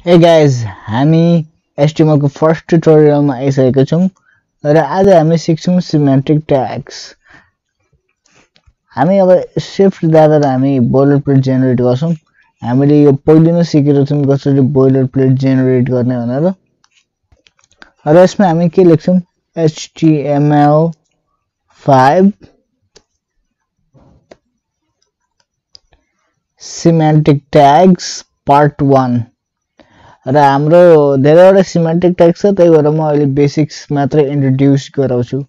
Hey guys, हामी HTML को first ट्युटोरियलमा आइसकेका छौं र आज हामी सिक्छौं सिमेन्टिक ट्याग्स। हामी अब शिफ्ट दाबेर हामी बोइलर प्लेट जेनेरेट गर्छौं। हामीले यो पहिले नै सिकेका छौं कसरी बोइलर प्लेट जेनेरेट गर्ने भनेर। र यसमा हामी के लेख्छौं HTML5 सिमेन्टिक ट्याग्स पार्ट 1 र हाम्रो धेरैवटा सिमेन्टिक ट्याग छ, त्यही भएर म अहिले बेसिक्स मात्र इन्ट्रोड्युस गराउँछु।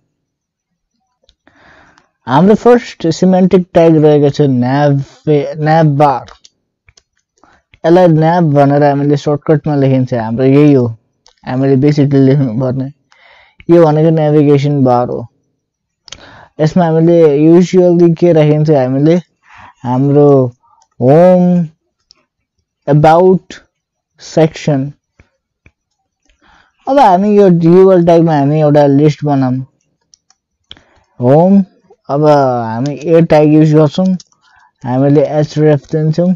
हाम्रो फर्स्ट सिमेन्टिक ट्याग रहेको छ nav बार। यसलाई nav भनेर हामीले सर्टकटमा लेखिन्छ, हाम्रो यही हो, हामीले बेसिकली लेख्नु पर्ने। यो भनेको नेभिगेसन बार हो। यसमा हामीले युजुअली के राखिन्छ, हामीले हाम्रो होम, अबाउट सेक्सन। अब हामी यो URL ट्यागमा हामी एउटा लिस्ट बनाऊँ। होम, अब हामी ए ट्याग युज गर्छौं। हामीले href दिन्छौं,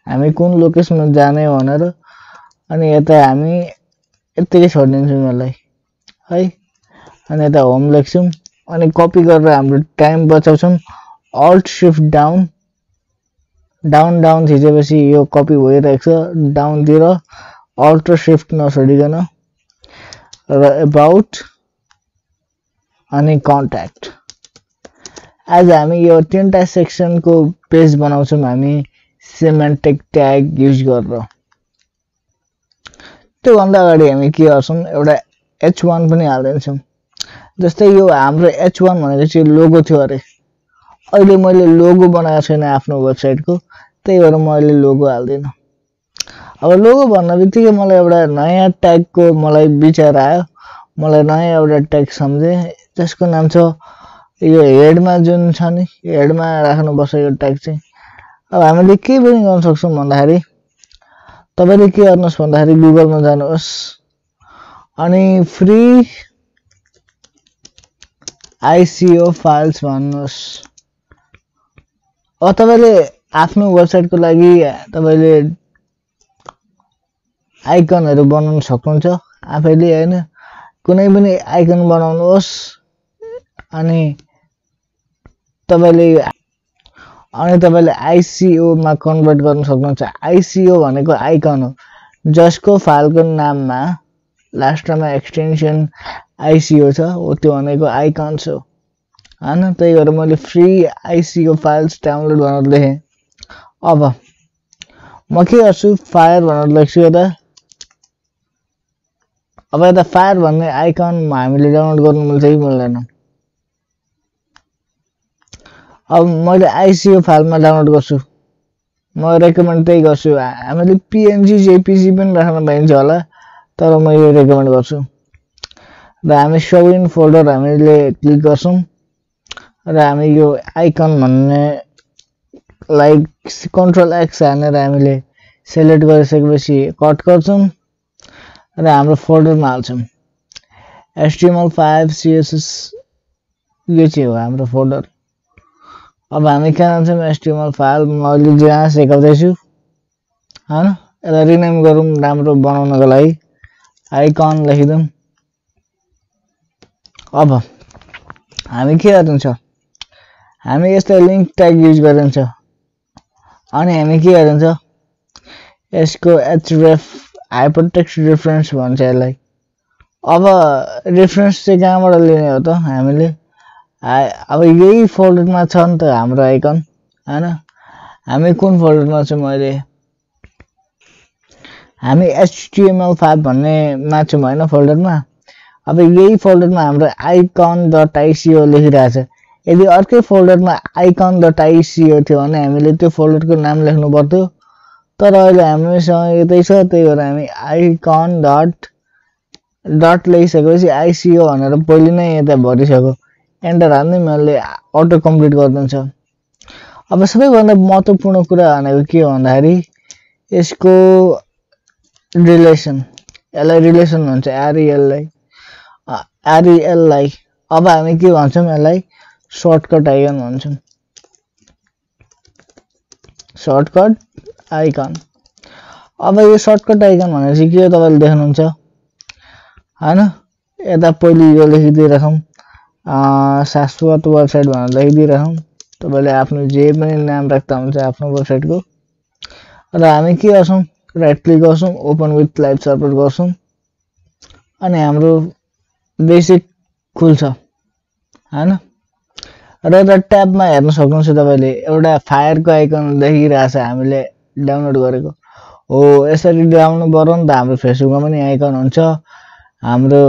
हामी कुन लोकेसनमा जाने भनेर, अनि यता हामी यतिकै छोडिदिन्छौं यसलाई है। अनि यता होम लेख्छौं अनि कपी गरेर हाम्रो टाइम बचाउँछौं। अल्ट शिफ्ट डाउन डाउन थिचेपछि यो कपी भइरहेको छ डाउन तिर। अल्ट र शिफ्ट नछोडिकन र अबाउट अनि कन्ट्याक्ट। आज हामी यो तीनटा सेक्सनको पेज बनाउँछौं हामी सिमेन्टिक ट्याग युज गरेर। त्यो भन्दा अगाडि हामी के गर्छौं, एउटा h1 पनि हाल्दिन्छौं। जस्तै यो हाम्रो h1 भनेको चाहिँ लोगो थियो अरे। अहिले मैले लोगो बनाएको छैन आफ्नो वेबसाइटको, त्यही भएर म अहिले लोगो हाल्दिन। अब लोगो भन्नेबित्तिकै मलाई एउटा नयाँ ट्यागको मलाई विचार आयो। मलाई नयाँ एउटा ट्याग सम्झे, जसको नाम छ यो हेडमा जुन छ नि, हेडमा राख्नुपर्छ यो ट्याग चाहिँ। अब हामीले के पनि गर्न सक्छौं भन्दाखेरि, तपाईले के गर्नुहोस् भन्दाखेरि गुगलमा जानुहोस् अनि फ्री ICO फाइल्स भन्नुहोस्। अब तपाईले आफ्नो वेबसाइटको लागि तपाईले आइकनहरु बनाउन सक्नुहुन्छ आफैले हैन। कुनै पनि आइकन बनाउनुहोस् अनि तपाईले ICO मा कन्भर्ट गर्न सक्नुहुन्छ। ICO भनेको आइकन हो, जसको फाइलको नाममा लास्टमा एक्सटेन्सन ICO छ, हो त्यो भनेको आइकन्स हो हैन। त्यही भएर मैले फ्री ICO फाइल्स डाउनलोड भनेर लेखेँ। अब म के गर्छु, फायर भनेर लेख्छु यता। अब यता फायर भन्ने आइकन हामीले डाउनलोड गर्नु मिल्छ कि मिल्दैन। अब मैले ICO फाइलमा डाउनलोड गर्छु, म रेकमेन्ड त्यही गर्छु। हामीले PNG JPG पनि राख्न पाइन्छ होला, तर म यो रेकमेन्ड गर्छु। र हामी शो इन फोल्डर हामीले क्लिक गर्छौं र हामी यो आइकन भन्ने लाइक कन्ट्रोल X हानेर हामीले सिलेक्ट गरिसकेपछि कट गर्छौं र हाम्रो फोल्डरमा हाल्छौं। HTML5 CSS यो चाहिँ हो हाम्रो फोल्डर। अब हामी के जान्छौं, HTML फाइल मैले जहाँ सिकाउँदै छु हैन, यसलाई रिनेम गरौँ राम्रो बनाउनको लागि। आइकन लेखिदिउँ। अब हामी के गरिन्छ, हामी यस्तो लिंक ट्याग युज गरिन्छ अनि हामी के गरिन्छ, यसको href हाइपरटेक्स्ट रेफरेन्स भन्छ यसलाई। अब रेफरेन्स चाहिँ कहाँबाट लिने हो त, हामीले अब यही फोल्डरमा छ नि त हाम्रो आइकन हैन। हामी कुन फोल्डरमा छौं, अहिले हामी HTML5 भन्ने मा छौं हैन फोल्डरमा। अब यही फोल्डरमा हाम्रो icon.ico लेखिरहेछ। यदि अर्कै फोल्डरमा icon.ico थियो भने हामीले त्यो फोल्डरको नाम लेख्नु पर्थ्यो, तर अहिले हामीसँग यतै छ, त्यही भएर हामी icon डट लेखिसकेपछि ICO भनेर पहिले नै यता भरिसक्यो। एन्टर हान्दै मैले अटो कम्प्लिट गरिदिन्छ। अब सबैभन्दा महत्त्वपूर्ण कुरा भनेको के हो भन्दाखेरि यसको रिलेसन, यसलाई रिलेसन भन्छ REL लाई। अब हामी के भन्छौं, यसलाई सर्टकट आइकन भन्छौं, सर्टकट आइकन। अब यो सर्टकट आइकन भनेपछि के हो तपाईँले देख्नुहुन्छ हैन। यता पहिले यो लेखिदिइराखौँ शाश्वत वेबसाइट भनेर लेखिदिइराखौँ। तपाईँले आफ्नो जे पनि नाम राख्दा हुन्छ आफ्नो वेबसाइटको। र हामी के गर्छौँ राइट क्लिक गर्छौँ ओपन विथ लाइभ सर्भर गर्छौँ अनि हाम्रो बेसिक खुल्छ हैन। र यता ट्याबमा हेर्न सक्नुहुन्छ तपाईँले एउटा फायरको आइकन देखिरहेछ हामीले डाउनलोड गरेको हो। यसरी डाउनलोड गरौँ नि त हाम्रो फेसबुकमा पनि आइकन हुन्छ हाम्रो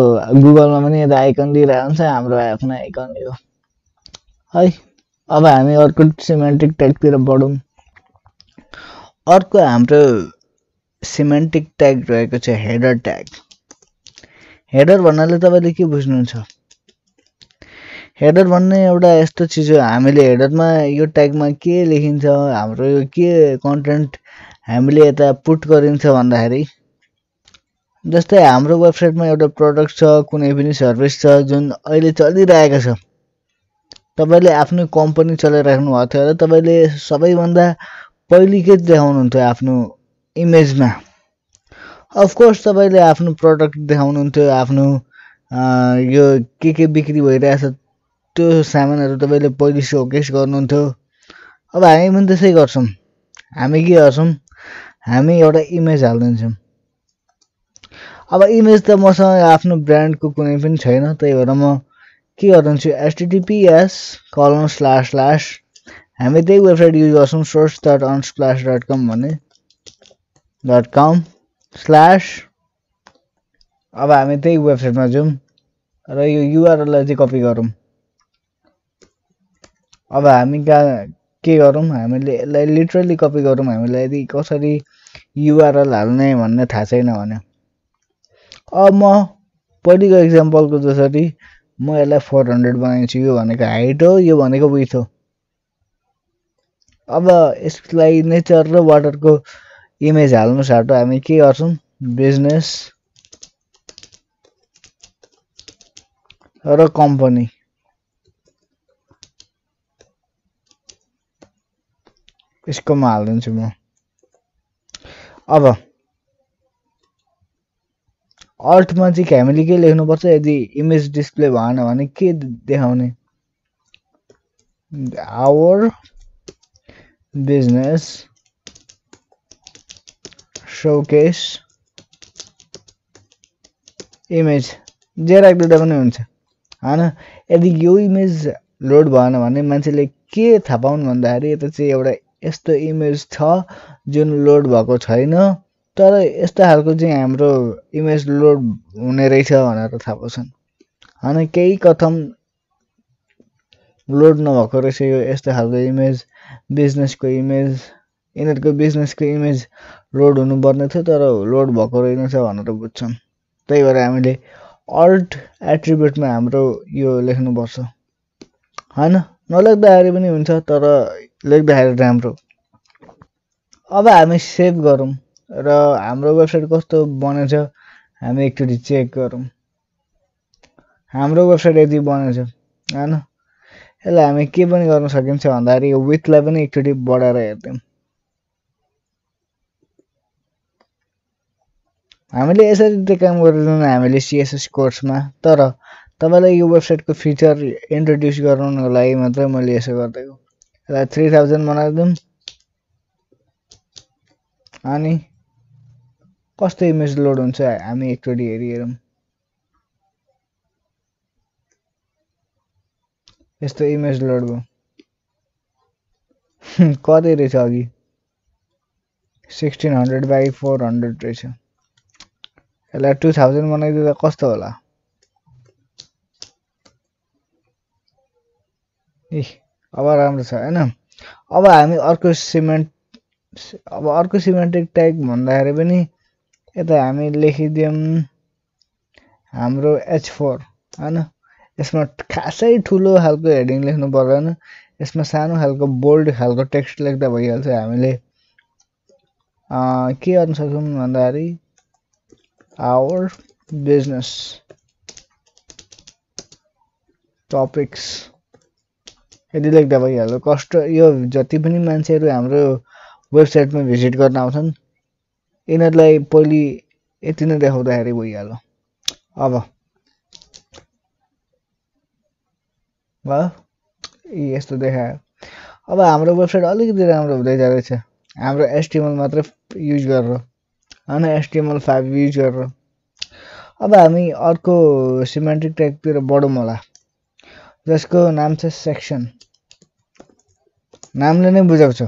गुगलमा पनि यता आइकन दिइरहेको हुन्छ हाम्रो आफ्नो आइकन यो है। अब हामी अर्को सिमेन्टिक ट्यागतिर बढौँ। अर्को हाम्रो सिमेन्टिक ट्याग रहेको छ हेडर ट्याग। हेडर भन्नाले तपाईँले के बुझ्नुहुन्छ हेडर भन्ने एउटा यस्तो चिज हो हामीले हेडरमा यो ट्यागमा के लेखिन्छ हाम्रो यो के कन्टेन्ट हामीले यता पुट गरिन्छ भन्दाखेरि जस्तै हाम्रो वेबसाइटमा एउटा प्रोडक्ट छ कुनै पनि सर्भिस छ जुन अहिले चलिरहेको छ तपाईँले आफ्नो कम्पनी चलाइराख्नु भएको थियो र तपाईँले सबैभन्दा पहिले के देखाउनुहुन्थ्यो आफ्नो इमेजमा अफकोर्स तपाईँले आफ्नो प्रोडक्ट देखाउनुहुन्थ्यो आफ्नो यो के बिक्री भइरहेछ त्यो सामानहरू तपाईँले पहिले सोकेस गर्नुहुन्थ्यो। अब हामी पनि त्यसै गर्छौँ। हामी के गर्छौँ हामी एउटा इमेज हालिदिन्छौँ। अब इमेज त मसँग आफ्नो ब्रान्डको कुनै पनि छैन त्यही भएर म के गरिदिन्छु https:// हामी त्यही वेबसाइट युज गर्छौँ source.unsplash.com भन्ने .com/ अब हामी त्यही वेबसाइटमा जाउँ र यो युआरएललाई चाहिँ कपी गरौँ। अब हामी के गरौँ हामीले यसलाई लिटरली कपी गरौँ। हामीलाई यदि कसरी युआरएल हाल्ने भन्ने थाहा छैन भने अब म पहिलेको एक्जाम्पलको जसरी म यसलाई 400 बनाइन्छु। यो भनेको हाइट हो यो भनेको विड्थ हो। अब यसलाई नेचर र वाटरको इमेज हाल्नु साटो हामी के गर्छौँ बिजनेस र कम्पनी यसकोमा हालिदिन्छु म। अब अल्टमा चाहिँ हामीले के लेख्नुपर्छ यदि इमेज डिस्प्ले भएन भने के देखाउने आवर बिजनेस शोकेस इमेज जे राख्दा पनि हुन्छ हैन। यदि यो इमेज लोड भएन भने मान्छेले के थाहा पाउनु भन्दाखेरि यता चाहिँ एउटा यस्तो इमेज छ जुन लोड भएको छैन तर यस्तो खालको चाहिँ हाम्रो इमेज लोड हुने रहेछ भनेर थाहा पाउँछन् हैन। केही कथम लोड नभएको रहेछ यो यस्तो खालको इमेज बिजनेसको इमेज यिनीहरूको बिजनेसको इमेज लोड हुनुपर्ने थियो तर लोड भएको रहेछ भनेर बुझ्छन्। त्यही भएर हामीले अल्ट एट्रिब्युटमा हाम्रो यो लेख्नुपर्छ हैन। नलेख्दाखेरि पनि हुन्छ तर लेख्दाखेरि राम्रो। अब हामी सेभ गरौँ र हाम्रो वेबसाइट कस्तो बनेछ हामी एकचोटि चेक गरौँ। हाम्रो वेबसाइट यदि बनेछ हैन। यसलाई हामी के पनि गर्न सकिन्छ भन्दाखेरि यो विड्थलाई पनि एकचोटि बढाएर हेर्दियौँ। हामीले यसरी त काम गरिदिनु हामीले CSS कोर्समा तर तपाईलाई यो वेबसाइटको फिचर इन्ट्रोड्युस गराउनको लागि मात्रै मैले यसो गर्दैछु। यसलाई 3000 बनाइदिउँ अनि कस्तो इमेज लोड हुन्छ हामी एकचोटि हेरौँ। यस्तो इमेज लोड भयो कति रहेछ अघि 1600 by 400 रहेछ। यसलाई 2000 बनाइदिँदा कस्तो होला अब राम्रो छ हैन। अब हामी अर्को सिमेन्टिक ट्याग भन्दाखेरि पनि यता हामी लेखिदियौँ हाम्रो H4 हैन। यसमा खासै ठुलो खालको हेडिङ लेख्नु पर्दैन यसमा सानो खालको बोल्ड खालको टेक्स्ट लेख्दा भइहाल्छ। हामीले के गर्न सक्छौँ भन्दाखेरि आवर बिजनेस टपिक्स यदि लेख्दा भइहाल्यो। कस्ट यो जति पनि मान्छेहरू हाम्रो वेबसाइटमा भिजिट गर्न आउँछन् यिनीहरूलाई पहिले यति नै देखाउँदाखेरि भइहाल्यो। अब यस्तो देखायो। अब हाम्रो वेबसाइट अलिकति राम्रो हुँदै जाँदैछ हाम्रो HTML मात्र युज गरेर हैन, HTML5 युज गरेर। अब हामी अर्को सिमेन्टिक ट्यागतिर बढौँ होला जसको नाम छ सेक्सन। नामले नै बुझाउँछ।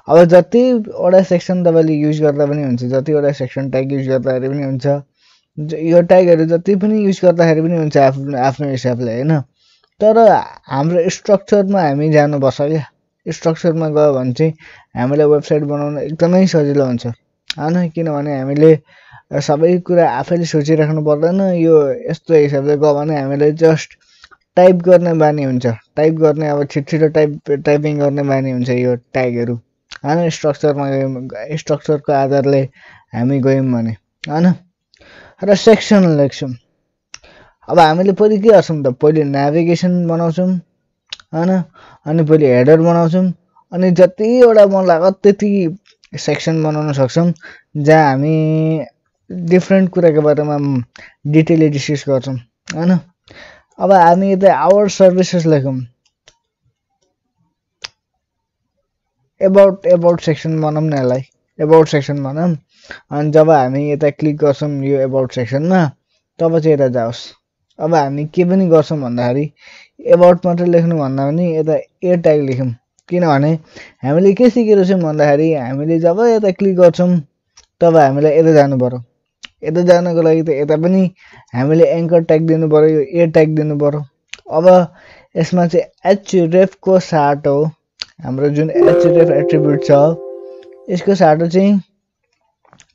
अब जतिवटा सेक्सन तपाईले युज गर्दा पनि हुन्छ, जतिवटा सेक्सन ट्याग युज गर्दाखेरि पनि हुन्छ, यो ट्यागहरू जति पनि युज गर्दाखेरि पनि हुन्छ आफ्नो हिसाबले हैन। तर हाम्रो स्ट्रक्चरमा हामी जानुपर्छ क्या। स्ट्रक्चरमा गयो भने चाहिँ हामीलाई वेबसाइट बनाउन एकदमै सजिलो हुन्छ हैन, किनभने हामीले सबै कुरा आफैले सोचिराख्नु पर्दैन। यो यस्तो हिसाबले गयो भने हामीलाई जस्ट टाइप गर्ने बानी हुन्छ, टाइप गर्ने अब छिटो टाइपिङ गर्ने बानी हुन्छ यो ट्यागहरू हैन। स्ट्रक्चरको आधारले हामी गयौँ भने हैन र सेक्सन लेख्छौँ। अब हामीले पहिले के गर्छौँ त, पहिले नेभिगेसन बनाउँछौँ हैन, अनि पहिले हेडर बनाउँछौँ, अनि जतिवटा मन लाग्यो त्यति सेक्सन बनाउन सक्छौँ जहाँ हामी डिफ्रेन्ट कुराको बारेमा डिटेलली डिस्कस गर्छौँ हैन। अब हामी यता आवर सर्भिसेस लेखौँ, एबाउट सेक्सन बनाऊँ न यसलाई, एबाउट सेक्सन बनाऊँ। अनि जब हामी यता क्लिक गर्छौँ यो एबाउट सेक्सनमा तब चाहिँ यता जाओस्। अब हामी के पनि गर्छौँ भन्दाखेरि एबाउट मात्र लेख्नु भन्दा पनि यता ए ट्याग लेखौँ, किनभने हामीले के सिकेको छौँ भन्दाखेरि हामीले जब यता क्लिक गर्छौँ तब हामीलाई यता जानु पर्यो। यता जानको लागि त यता पनि हामीले एङ्कर ट्याग दिनु पर्यो, यो ए ट्याग दिनु पर्यो। अब यसमा चाहिँ href को साथ हो हाम्रो जुन href एट्रिब्युट छ यसको साथ चाहिँ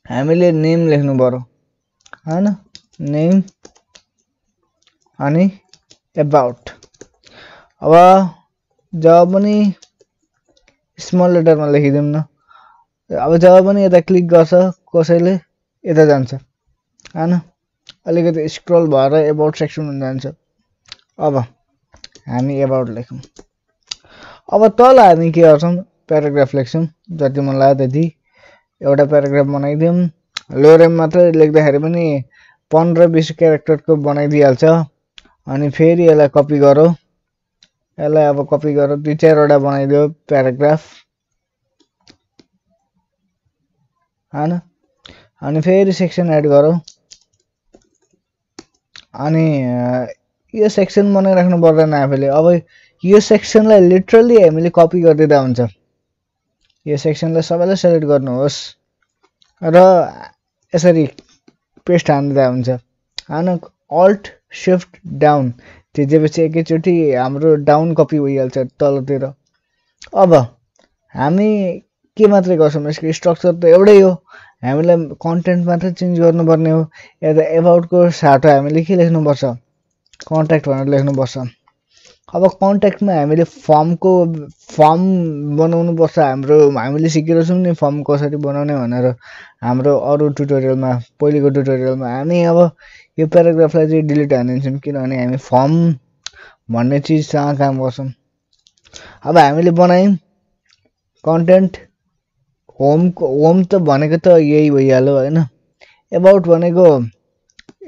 हामीले नेम लेख्नु पर्यो हैन, नेम अनि एबाउट। अब जब पनि स्मल लेटरमा लेखिदिउँ न। अब जब पनि यता क्लिक गर्छ कसैले यता जान्छ हैन, अलिकति स्क्रल भएर एबाउट सेक्सन जान्छ। अब हामी एबाउट लेखौँ। अब तल हामी के गर्छौँ, प्याराग्राफ लेख्छौँ, जति मन लाग्यो त्यति एउटा प्याराग्राफ बनाइदिउँ। लोरेम मात्र लेख्दाखेरि पनि 15-20 क्यारेक्टरको बनाइदिइहाल्छ। अनि फेरि यसलाई कपी गरौँ, यसलाई अब कपी गरेर 2-4 वटा बनाइदियो प्याराग्राफ हैन। अनि फेरि सेक्सन एड गरौँ, अनि यो सेक्सन बनाइराख्नु पर्दैन आफैले। अब यो सेक्सनलाई लिटरली हामीले कपी गरिदिँदा हुन्छ। यो सेक्सनलाई सबैलाई सेलेक्ट गर्नुहोस् र यसरी पेस्ट हान्दा हुन्छ हैन। अल्ट शिफ्ट डाउन थिचेपछि एकैचोटि हाम्रो डाउन कपी भइहाल्छ तलतिर। अब हामी के मात्रै गर्छौँ, यसको स्ट्रक्चर त एउटै हो, हामीलाई कन्टेन्ट मात्र चेन्ज गर्नुपर्ने हो। यता एबाउटको साटो हामीले के लेख्नुपर्छ, कन्ट्याक्ट भनेर लेख्नुपर्छ। अब कन्ट्याक्टमा हामीले फर्म बनाउनु पर्छ। हामीले सिकेको छौँ नि फर्म कसरी बनाउने भनेर हाम्रो अरू ट्युटोरियलमा, पहिलेको ट्युटोरियलमा। हामी अब यो प्याराग्राफलाई चाहिँ डिलिट हानिदिन्छौँ किनभने हामी फर्म भन्ने चिजसँग काम गर्छौँ। अब हामीले बनायौँ कन्टेन्ट, होम त भनेको त यही भइहाल्यो हैन। एबाउट भनेको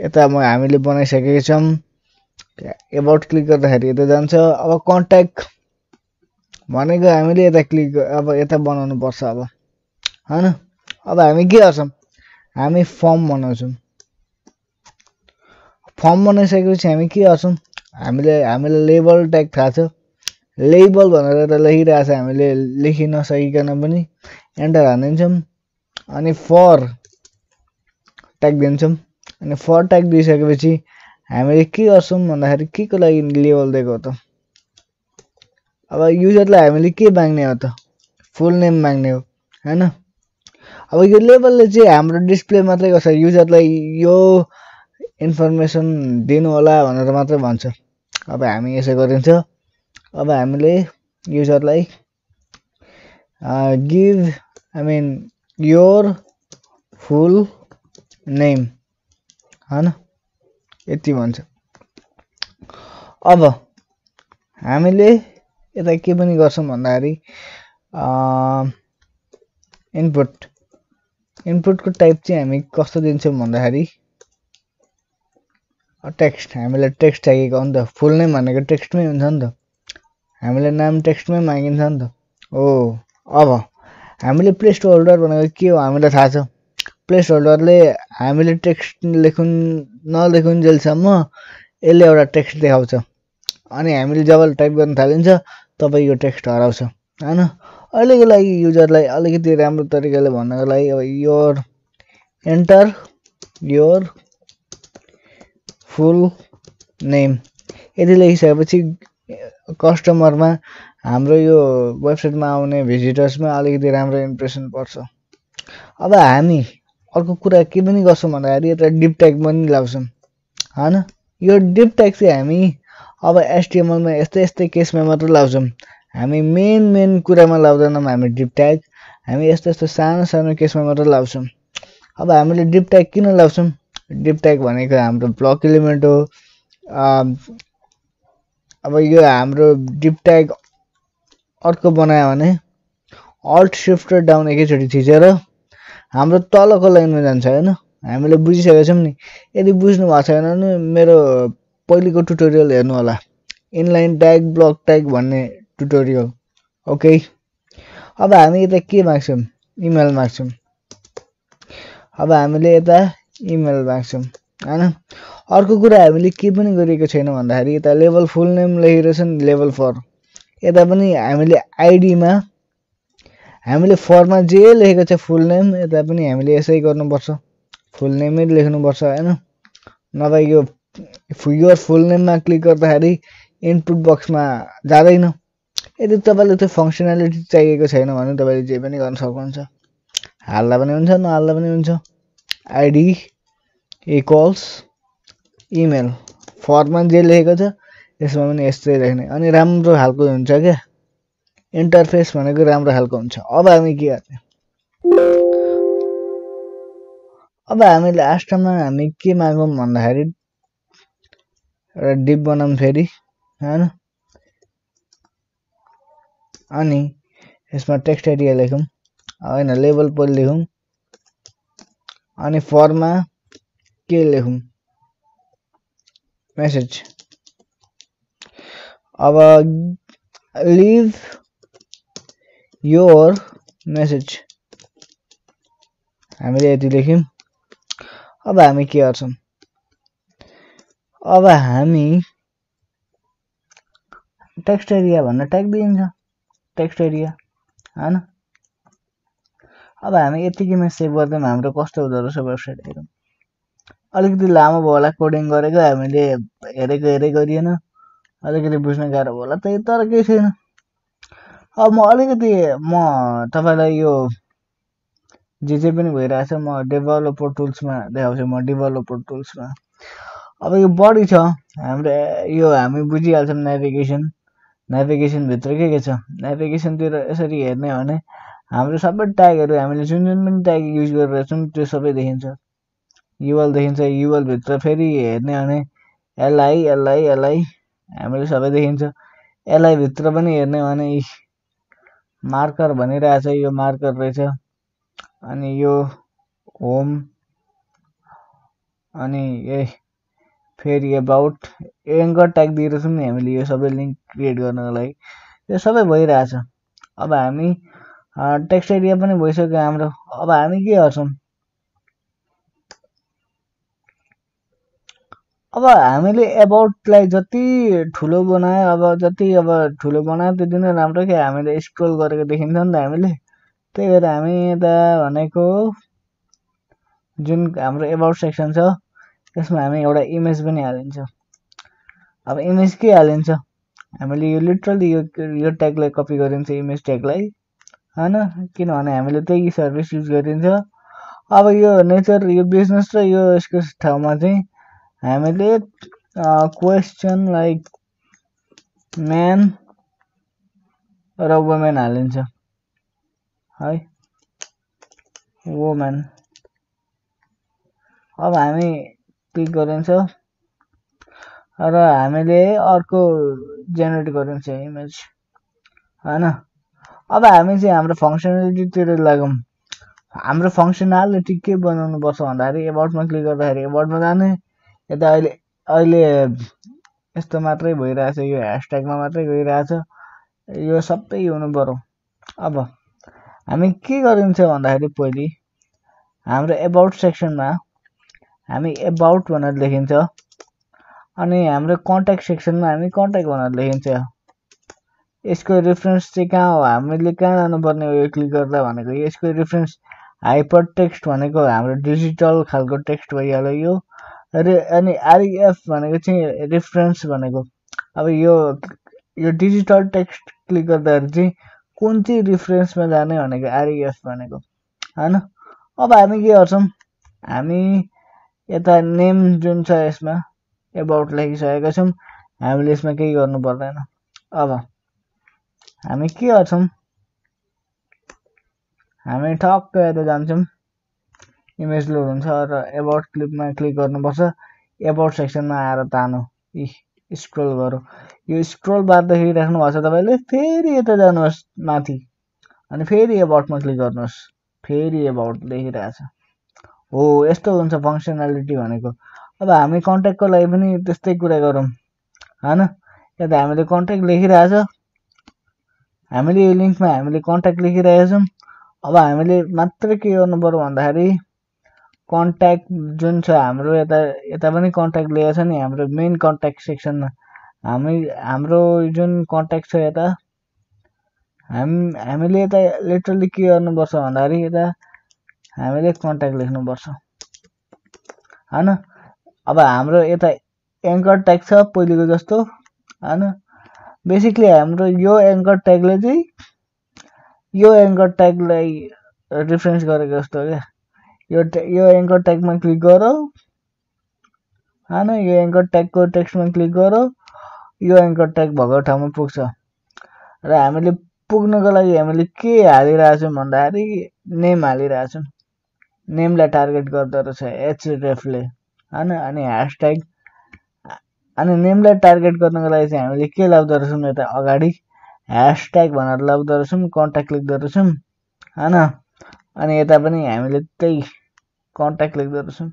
यता हामीले बनाइसकेका छौँ, एबाउट क्लिक गर्दाखेरि यता जान्छ। अब कन्ट्याक्ट भनेको हामीले यता क्लिक अब यता बनाउनु पर्छ अब हैन। अब हामी के गर्छौँ, हामी फर्म बनाउँछौँ। फर्म बनाइसकेपछि हामी के गर्छौँ, हामीलाई लेबल ट्याग थाहा छ, लेबल भनेर त लेखिरहेको छ, हामीले लेखि नसकिकन पनि एन्टर हानिदिन्छौँ। अनि फर ट्याग दिन्छौँ। अनि फर ट्याग दिइसकेपछि हामीले के गर्छौँ भन्दाखेरि के को लागि लेबल दिएको त, अब युजरलाई हामीले के माग्ने हो त, फुल नेम माग्ने हो हैन। अब यो लेबलले चाहिँ हाम्रो डिस्प्ले मात्रै गर्छ, युजरलाई यो इन्फर्मेसन दिनु होला भनेर मात्रै भन्छ। अब हामी यसो गरिन्छ। अब हामीले युजरलाई गिभ योर फुल नेम हैन यति भन्छ। अब हामीले यता के पनि गर्छौँ भन्दाखेरि इनपुट इनपुटको टाइप चाहिँ हामी कस्तो दिन्छौँ भन्दाखेरि टेक्स्ट, हामीलाई टेक्स्ट चाहिएको हो नि त, फुल नेम भनेको टेक्स्टमै हुन्छ नि त, हामीलाई नाम टेक्स्टमै मागिन्छ नि त। हो अब हामीले प्लेस होल्डर भनेको के हो हामीलाई थाहा छ। प्लेस होल्डरले हामीले टेक्स्ट नलेखुन्जेलसम्म यसले एउटा टेक्स्ट देखाउँछ, अनि हामीले जब टाइप गर्न थालिन्छ तब यो टेक्स्ट हराउँछ हैन। अहिलेको लागि युजरलाई अलिकति राम्रो तरिकाले भन्नको लागि अब your enter your full name यदि लेखिसकेपछि कस्टमरमा हाम्रो यो वेबसाइटमा आउने भिजिटर्समा अलिकति राम्रो इम्प्रेसन पर्छ। अब हामी अर्को कुरा के पनि गर्छौँ भन्दाखेरि यता डिप ट्याग पनि लाउँछौँ हैन। यो डिप ट्याग चाहिँ हामी अब एचटिएमएलमा यस्तै केसमा मात्र लाउँछौँ, हामी मेन कुरामा लाउँदैनौँ। हामी डिप ट्याग हामी यस्तो सानो केसमा मात्र लाउँछौँ। अब हामीले डिप ट्याग किन लाउँछौँ, डिप ट्याग भनेको हाम्रो ब्लक एलिमेन्ट हो। अब यो हाम्रो डिप ट्याग अर्को बनायो भने अल्ट शिफ्ट र डाउन एकैचोटि थिचेर हाम्रो तलको लाइनमा जान्छ हैन। हामीले बुझिसकेका छौँ नि। यदि बुझ्नु भएको छैन भने मेरो पहिलेको ट्युटोरियल हेर्नु होला, इनलाइन ट्याग ब्लक ट्याग भन्ने ट्युटोरियल। ओके, अब हामी यता के माग्छौँ, इमेल माग्छौँ। अब हामीले यता इमेल माग्छौँ हैन। अर्को कुरा हामीले के पनि गरेको छैन भन्दाखेरि यता लेभल फुल नेम लेखिरहेछ नि, लेभल फर यता पनि हामीले आइडीमा हामीले फरमा जे लेखेको छ फुल नेम यता पनि हामीले यसै गर्नुपर्छ, फुल नेमै लेख्नुपर्छ हैन। नभए यो योर फुल नेममा क्लिक गर्दाखेरि इनपुट बक्समा जाँदैन। यदि तपाईँले त्यो फङ्सनालिटी चाहिएको छैन भने तपाईँले जे पनि गर्न सक्नुहुन्छ, हाल्दा पनि हुन्छ नहाल्दा पनि हुन्छ। आइडी इक्वल्स इमेल, फरमा जे लेखेको छ यसमा पनि यस्तै लेख्ने, अनि राम्रो खालको हुन्छ क्या, इन्टरफेस भनेको राम्रो खालको हुन्छ। अब हामी के गर्ने, अब हामी लास्टमा हामी के मागौँ भन्दाखेरि एउटा डिप बनाऊँ फेरि हैन, अनि यसमा टेक्स्ट एरिया लेखौँ हैन, लेभल पनि लेखौँ, अनि फरमा के लेखौँ, मेसेज। अब लिभ योर मेसेज हामीले यति लेख्यौँ। अब हामी के गर्छौँ, अब हामी टेक्स्ट एरिया भन्न ट्याग दिइन्छ, टेक्स्ट एरिया हैन। अब हामी यतिकैमा सेभ गर्दा हाम्रो कस्तो हुँदो रहेछ वेबसाइट हेरौँ। अलिकति लामो भयो होला कोडिङ गरेको, हामीले हेरेको गरिएन, अलिकति बुझ्न गाह्रो भयो होला, त्यही तर केही छैन। अब म तपाईँलाई यो जे पनि भइरहेछ म डेभलपर टुल्समा देखाउँछु, म डेभलपर टुल्समा। अब यो बढी छ हाम्रो, यो हामी बुझिहाल्छौँ नेभिगेसन भित्र के छ, नेभिगेसनतिर यसरी हेर्ने भने हाम्रो सबै ट्यागहरू हामीले जुन पनि ट्याग युज गरिरहेछौँ त्यो सबै देखिन्छ, युएल देखिन्छ। युएल भित्र फेरि हेर्ने भने एलआई हामीले सबै देखिन्छ। एलआई भित्र पनि हेर्ने भने मार्कर भनिरहेछ, यो मार्कर रहेछ, अनि यो होम, अनि फेरि एबाउट एङ्कर ट्याग दिइरहेछौँ नि हामीले, यो सबै लिङ्क क्रिएट गर्नको लागि यो सबै भइरहेछ। अब हामी टेक्स्ट एरिया पनि भइसक्यो हाम्रो। अब हामी के गर्छौँ, अब हामीले एबाउटलाई जति ठुलो बनायो, अब ठुलो बनायो त्यति नै राम्रो क्या, हामीले स्क्रोल गरेको देखिन्छ नि त हामीले। त्यही भएर हामी यता भनेको जुन हाम्रो एबाउट सेक्सन छ त्यसमा हामी एउटा इमेज पनि हालिन्छ। अब इमेज के हालिन्छ, हामीले यो लिटरली यो ट्यागलाई कपी गरिन्छ, इमेज ट्यागलाई हैन, किनभने हामीले त्यही सर्भिस युज गरिन्छ। अब यो नेचर, यो बिजनेस र यो यसको ठाउँमा चाहिँ हामीले क्वेसन लाइक म्यान र वुमेन हालिन्छ है, वुमेन। अब हामी क्लिक गरिन्छ र हामीले अर्को जेनेरेट गरिन्छ इमेज हैन। अब हामी चाहिँ हाम्रो फङ्सनालिटीतिर लागौँ। हाम्रो फङ्सनालिटी के बनाउनु पर्छ भन्दाखेरि एबाउटमा क्लिक गर्दाखेरि एबाउटमा जाने यता अहिले अहिले यस्तो मात्रै भइरहेछ यो ह्यासट्यागमा मात्रै गइरहेछ यो सबै हुनु पर्यो अब हामी के गरिन्छ भन्दाखेरि पहिले हाम्रो एबाउट सेक्सनमा हामी एबाउट भनेर लेखिन्छ अनि हाम्रो कन्ट्याक्ट सेक्सनमा हामी कन्ट्याक्ट भनेर लेखिन्छ यसको रेफरेन्स चाहिँ कहाँ हो हामीले कहाँ जानुपर्ने हो यो क्लिक गर्दा भनेको यसको रेफरेन्स हाइपर टेक्स्ट भनेको हाम्रो डिजिटल खालको टेक्स्ट भइहाल्यो यो अनि आरइएफ भनेको चाहिँ रेफरेन्स भनेको अब यो डिजिटल टेक्स्ट क्लिक गर्दाखेरि चाहिँ कुन चाहिँ रेफरेन्समा जाने भनेको आरइएफ भनेको हैन अब हामी के गर्छौं हामी यता नेम जुन छ यसमा एबाउट लेखिसकेका छौं हामीले यसमा केही गर्नु पर्दैन अब हामी के गर्छौं हामी ठक्क यता जान्छौं इमेज लोड हुन्छ र एबाउट क्लिपमा क्लिक गर्नुपर्छ एबाउट सेक्सनमा आएर तानो स्क्रोल गरौ यो स्क्रोल बार देखिराख्नु भएको छ तपाईले फेरि यता जानुहोस् माथि अनि फेरि एबाउटमा क्लिक गर्नुहोस् फेरि एबाउट देखिरहेछ हो यस्तो हुन्छ फंक्सनालिटी भनेको अब हामी कन्ट्याक्टको लागि पनि त्यस्तै कुरा गरौँ हैन यता हामीले कन्ट्याक्ट लेखिरहेछ हामीले यो लिंकमा हामीले कन्ट्याक्ट लेखिरहेका छौं अब हामीले मात्र के गर्नु पर्यो भन्दाखेरि कन्ट्याक्ट जुन छ हाम्रो यता पनि कन्ट्याक्ट लेखेको छ नि हाम्रो मेन कन्ट्याक्ट सेक्सनमा हाम्रो जुन कन्ट्याक्ट छ यता हामीले यता लिटरली के गर्नुपर्छ भन्दाखेरि यता हामीले कन्ट्याक्ट लेख्नुपर्छ हैन अब हाम्रो यता एंकर ट्याग छ पहिलेको जस्तो हैन बेसिकली हाम्रो यो एंकर ट्यागले चाहिँ यो एंकर ट्यागलाई रिफरेन्स गरेको जस्तो क्या यो एंकर ट्यागमा क्लिक गरौ हैन यो एंकर ट्यागको टेक्स्टमा क्लिक गरौ यो एंकर ट्याग भएको ठाउँमा पुग्छ र हामीले पुग्नको लागि हामीले के हालिरहेछौं भन्दाखेरि नेम हालिरहेछौं नेमलाई टार्गेट गर्दै रहेछ एचरेफ ले हैन अनि ह्याशट्याग अनि नेमलाई टार्गेट गर्नको लागि चाहिँ हामीले के लाउँदै रहेछौं यता अगाडि ह्याशट्याग भनेर लाउँदै रहेछौं कन्ट्याक्ट लेख्दै रहेछौं हैन अनि यता पनि हामीले त्यही कन्ट्याक्ट लेख्दै रहेछौं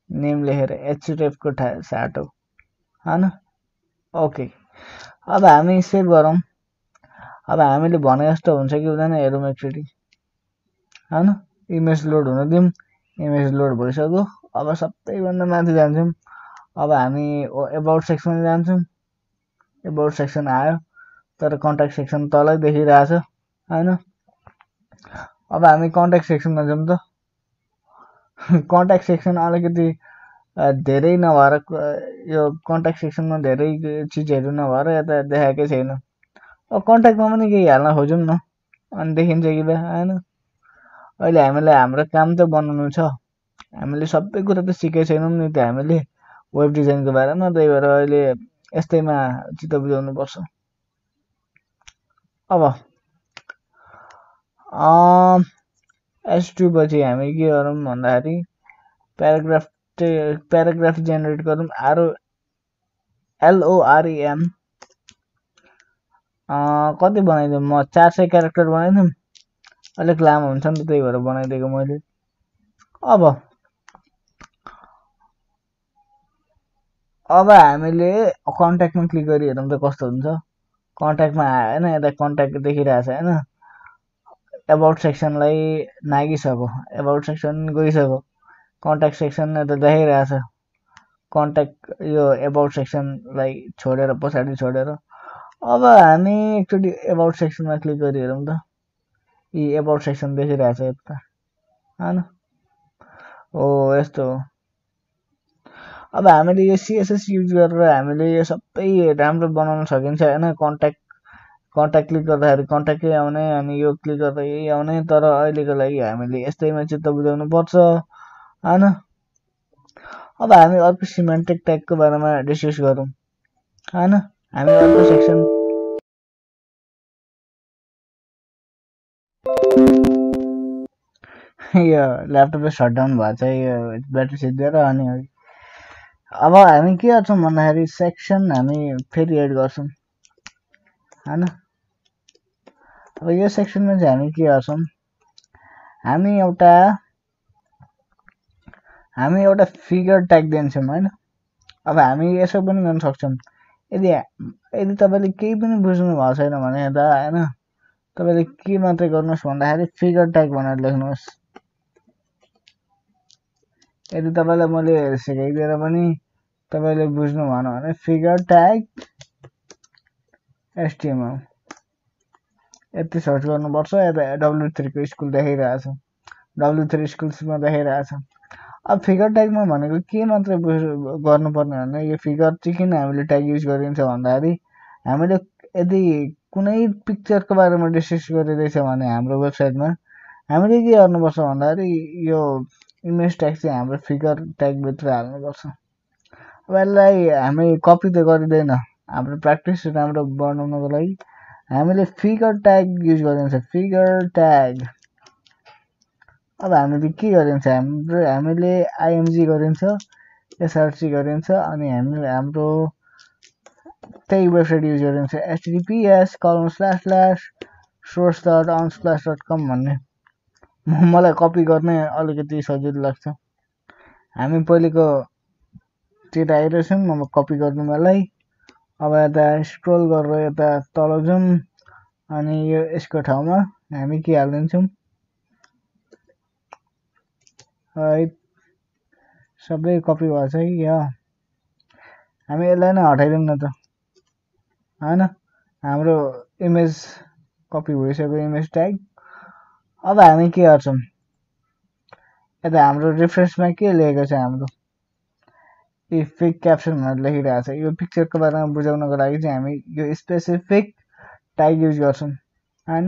नेम लेखेर एचरेफ को साटो हैन ओके अब हामी सेभ गरौँ अब हामीले भने जस्तो हुन्छ कि हुँदैन हेरौँ एकचोटी हैन इमेज लोड हुन दिउँ इमेज लोड भइसक्यो अब सबैभन्दा माथि जान्छौं अब हामी एबाउट सेक्सनमा जान्छौं एबाउट सेक्सन आयो तर कन्ट्याक्ट सेक्सन तलै देखिरहेछ हैन अब हामी कन्ट्याक्ट सेक्सनमा जाउँ त कन्ट्याक्ट सेक्सन अलिकति धेरै नभएर यो कन्ट्याक्ट सेक्सनमा धेरै चीजहरु नभएर यता देखाएकै छैन अब कन्ट्याक्टमा पनि केही हाल्न खोजौं न अनि देखिन्छ कि बा हैन अहिले हामीलाई हाम्रो काम त बनाउनु छ हामीले सबै कुरा त सिकेकै छैनौं नि त हामीले वेब डिजाइनको बारेमा त्यही भएर अहिले यस्तैमा चित्त बुझाउनु पर्छ अब S2 पछि हामी के गरौँ भन्दाखेरि प्याराग्राफ जेनेरेट गरौँ LOREM कति बनाइदिउँ म 400 क्यारेक्टर बनाइदिउँ अलिक लामो हुन्छ नि त त्यही भएर बनाइदिएको मैले अब हामीले कन्ट्याक्टमा क्लिक गरी हेरौँ त कस्तो हुन्छ कन्ट्याक्टमा आयो हैन यता कन्ट्याक्ट देखिरहेछ हैन एबाउट सेक्सनलाई नागिसक्यो एबाउट सेक्सन गइसक्यो कन्ट्याक्ट सेक्सन यता देखिरहेछ कन्ट्याक्ट यो एबाउट सेक्सनलाई छोडेर पछाडी छोडेर अब हामी एकचोटी एबाउट सेक्सनमा क्लिक गरी हेरौँ त यी एबाउट सेक्सन देखिरहेछ यता हैन ओ यस्तो हो अब हामीले यो CSS युज गरेर हामीले यो सबै राम्रो बनाउन सकिन्छ हैन कन्ट्याक्ट क्लिक गर्दाखेरि कन्ट्याक्टै आउने अनि यो क्लिक गर्दा यही आउने तर अहिलेको लागि हामीले यस्तैमा चित्त बुझाउनु पर्छ हैन अब हामी अर्को सिमेन्टिक ट्यागको बारेमा डिस्कस गरौँ हैन हामी अर्को सेक्सन यो ल्यापटपले शटडाउन भएको छ यो ब्याट्री सिद्धिएर अनि अब हामी के गर्छौं भन्दाखेरि सेक्सन हामी फेरि एड गर्छौं हैन अब यो सेक्सनमा चाहिँ हामी के गर्छौं हामी एउटा फिगर ट्याग दिन्छौँ हैन। अब हामी यसो पनि गर्न सक्छौँ, यदि तपाईँले केही पनि बुझ्नु भएको छैन भने त हैन, तपाईँले के मात्रै गर्नुहोस् भन्दाखेरि फिगर ट्याग भनेर लेख्नुहोस्। यदि तपाईँलाई मैले सिकाइदिएर पनि तपाईँले बुझ्नु भएन भने फिगर ट्याग HTML यति सर्च गर्नुपर्छ। यता W3 को स्कुल देखाइरहेछ, W3 स्कुल्समा देखाइरहेछ। अब फिगर ट्यागमा भनेको के मात्रै गर्नुपर्ने भने यो फिगर चाहिँ किन हामीले ट्याग युज गरिन्छ भन्दाखेरि हामीले यदि कुनै पिक्चरको बारेमा डिस्कस गरिरहेछ भने हाम्रो वेबसाइटमा हामीले के गर्नुपर्छ भन्दाखेरि यो इमेज ट्याग चाहिँ हाम्रो फिगर ट्यागभित्र हाल्नुपर्छ। अब यसलाई हामी कपी त गरिँदैन, हाम्रो प्र्याक्टिस राम्रो बनाउनको लागि हामीले फिगर ट्याग युज गरिन्छ, फिगर ट्याग। अब हामीले के गरिन्छ, हामीले IMG गरिन्छ, SRC गरिन्छ, अनि हामीले हाम्रो त्यही वेबसाइट युज गरिन्छ https://source.unsplash.com भन्ने। मलाई कपी गर्ने अलिकति सजिलो लाग्छ। हामी पहिलेको तिर आइरहेछौँ, अब कपी गर्नुलाई। अब यता स्क्रोल गरेर यता तल जाउँ, अनि यो यसको ठाउँमा हामी के हालिदिन्छौँ, है सबै कपी भएको छ कि यो, हामी यसलाई नै हटाइदिउँ न त हैन। हाम्रो इमेज कपी भइसक्यो, इमेज ट्याग। अब हामी के गर्छौँ, यता हाम्रो रिफ्रेसमा के लेखेको छ, हाम्रो फेक क्याप्सन भनेर लेखिरहेको छ। यो पिक्चरको बारेमा बुझाउनको लागि चाहिँ हामी यो स्पेसिफिक ट्याग युज गर्छौँ हैन।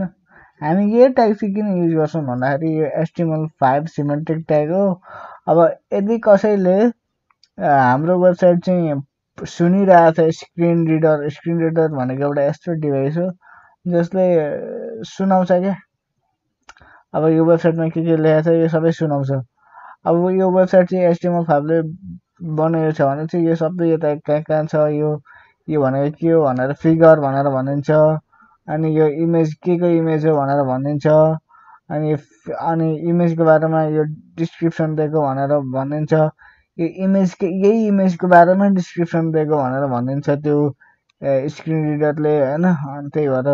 हामी यो ट्याग चाहिँ किन युज गर्छौँ भन्दाखेरि यो HTML5 सिमेन्टिक ट्याग हो। अब यदि कसैले हाम्रो वेबसाइट चाहिँ सुनिरहेको छ, स्क्रिन रिडर भनेको एउटा यस्तो डिभाइस हो जसले सुनाउँछ क्या। अब यो वेबसाइटमा के लेखेको छ यो सबै सुनाउँछ। अब यो वेबसाइट चाहिँ HTML5 ले बनाएको छ भने चाहिँ यो सबै यता कहाँ छ, यो भनेको के हो भनेर फिगर भनेर भनिन्छ, अनि यो इमेज के को इमेज हो भनेर भनिन्छ, अनि इमेजको बारेमा यो डिस्क्रिप्सन दिएको भनेर भनिन्छ, यो यही इमेजको बारेमा डिस्क्रिप्सन दिएको भनेर भनिन्छ त्यो स्क्रिन रिडरले हैन। अनि त्यही भएर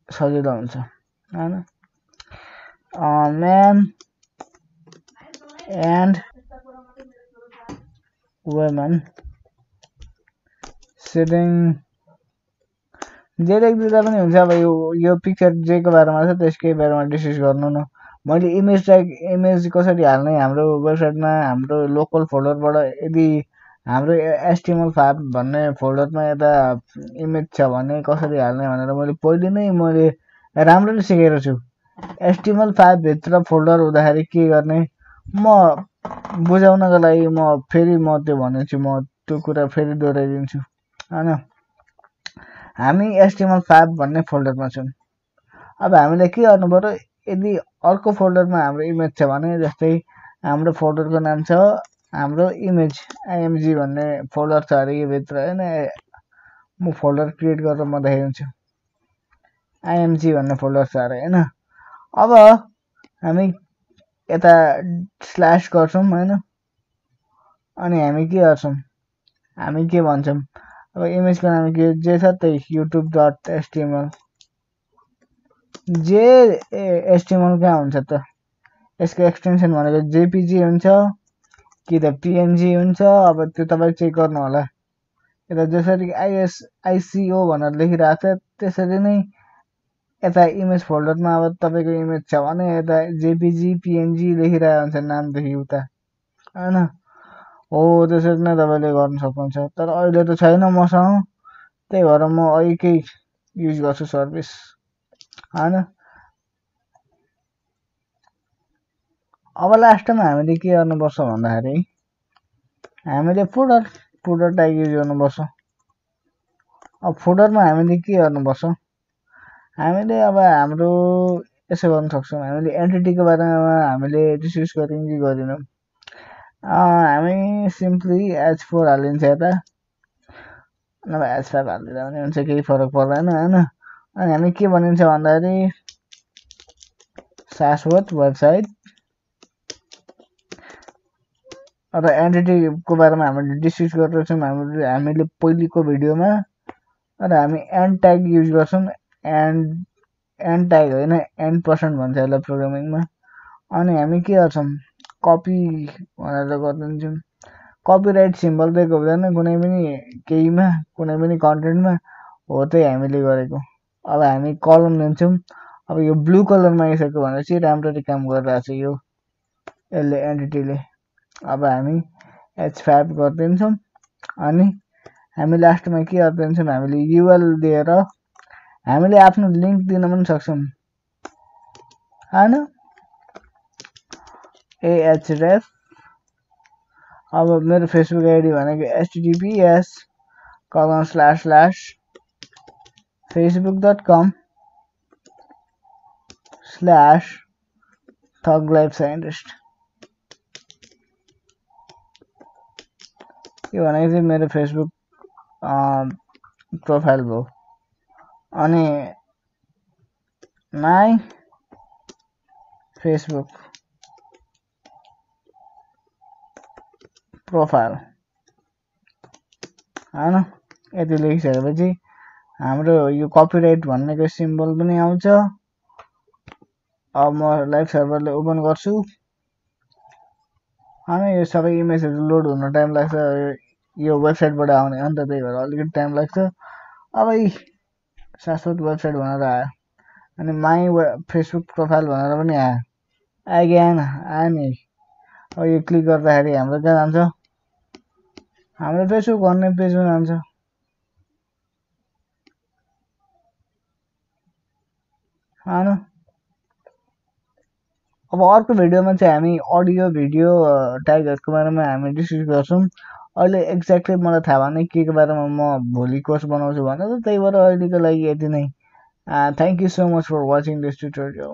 सजिलो हुन्छ हैन। म्यान एन्ड वुमेन सिटिङ जे लेख्दिँदा पनि हुन्छ। अब यो पिक्चर जेको बारेमा छ त्यसकै बारेमा डिस्कस गर्नु न। मैले इमेज कसरी हाल्ने हाम्रो वेबसाइटमा, हाम्रो लोकल फोल्डरबाट, यदि हाम्रो HTML5 भन्ने फोल्डरमा यता इमेज छ भने कसरी हाल्ने भनेर मैले राम्ररी सिकेको छु। HTML5 भित्र फोल्डर हुँदाखेरि के गर्ने म बुझाउनको लागि म त्यो भन्छु, म त्यो कुरा फेरि दोहोऱ्याइदिन्छु हैन। हामी HTML5 भन्ने फोल्डरमा छौँ। अब हामीले के गर्नु पर्यो, यदि अर्को फोल्डरमा हाम्रो इमेज छ भने, जस्तै हाम्रो फोल्डरको नाम छ हाम्रो इमेज IMG भन्ने फोल्डर छ अरे यो भित्र हैन। म फोल्डर क्रिएट गरेर म देखाइदिन्छु, IMG भन्ने फोल्डर छ अरे हैन। अब हामी यता स्ल्यास गर्छौँ हैन, अनि हामी के गर्छौँ, हामी के भन्छौँ, अब इमेजको नाम के जे छ त्यही youtube.html। जे HTML कहाँ हुन्छ त, यसको एक्सटेन्सन भनेको JPG हुन्छ कि त PNG हुन्छ। अब त्यो तपाईँ चेक गर्नु होला। यता जसरी ISO भनेर लेखिरहेको छ त्यसरी नै यता इमेज फोल्डरमा अब तपाईँको इमेज छ भने यता JPG PNG लेखिरहेको हुन्छ नामदेखि उता हैन। हो त्यसरी नै तपाईँले गर्न सक्नुहुन्छ। तर अहिले त छैन मसँग, त्यही भएर म अहिलेकै युज गर्छु सर्भिस हैन। अब लास्टमा हामीले के गर्नुपर्छ भन्दाखेरि हामीले फुटर ट्याग युज गर्नुपर्छ। अब फुटरमा हामीले के गर्नुपर्छ, हामीले अब हाम्रो यसो गर्न सक्छौँ, हामीले एन्टिटीको बारेमा हामीले डिस्कस गऱ्यौँ कि गरेनौँ। हामी सिम्पली H4 हालिन्छ यता, नभए H5 हालिदिँदा पनि हुन्छ, केही फरक पर्दैन हैन। अनि हामी के भनिन्छ भन्दाखेरि शाश्वत वेबसाइट र एन्टिटीको बारेमा हामीले डिस्कस गरेका छौँ हामीले पहिलेको भिडियोमा। र हामी एन्ड ट्याग युज गर्छौँ। एन्ड ट्याग होइन, एन्ड पर्सन भन्छ यसलाई प्रोग्रामिङमा। अनि हामी के गर्छौँ, कपी भनेर गरिदिन्छौँ। कपिराइट सिम्बल दिएको हुँदैन कुनै पनि केहीमा, कुनै पनि कन्टेन्टमा, हो त्यही हामीले गरेको। अब हामी कलम लिन्छौँ। अब यो ब्लू कलरमा आइसक्यो भने चाहिँ राम्ररी काम गरिरहेको छ यो यसले एन्टिटीले। अब हामी H5 गरिदिन्छौँ। अनि हामी लास्टमा के गरिदिन्छौँ, हामीले युएल दिएर हामीले आफ्नो लिङ्क दिन पनि सक्छौँ हैन, ahref। अब मेरो फेसबुक आइडी भनेको https://facebook.com/thuglifescientist। यो भनेको चाहिँ मेरो फेसबुक प्रोफाइल भयो। अनि माई फेसबुक प्रोफाइल हैन, यति लेखिसकेपछि हाम्रो यो कपिराइट भन्नेको सिम्बल पनि आउँछ। अब म लाइभ सर्भरले ओपन गर्छु। हैन, यो सबै इमेजहरू लोड हुन टाइम लाग्छ, यो वेबसाइटबाट आउने अन्त त्यही भएर अलिकति टाइम लाग्छ। अब शाश्वत वेबसाइट भनेर आयो। अनि माई फेसबुक प्रोफाइल भनेर पनि आयो कि आएन, आयो नि। अब यो क्लिक गर्दाखेरि हाम्रो कहाँ जान्छ, हाम्रो फेसबुक भन्ने पेजमा जान्छ हैन। अब अर्को भिडियोमा चाहिँ हामी अडियो भिडियो ट्यागहरूको बारेमा हामी डिस्कस गर्छौँ। अहिले एक्ज्याक्टली मलाई थाहा भएन के को बारेमा म भोलि कोर्स बनाउँछु भनेर, त्यही भएर अहिलेको लागि यति नै। Thank you so much for watching this tutorial.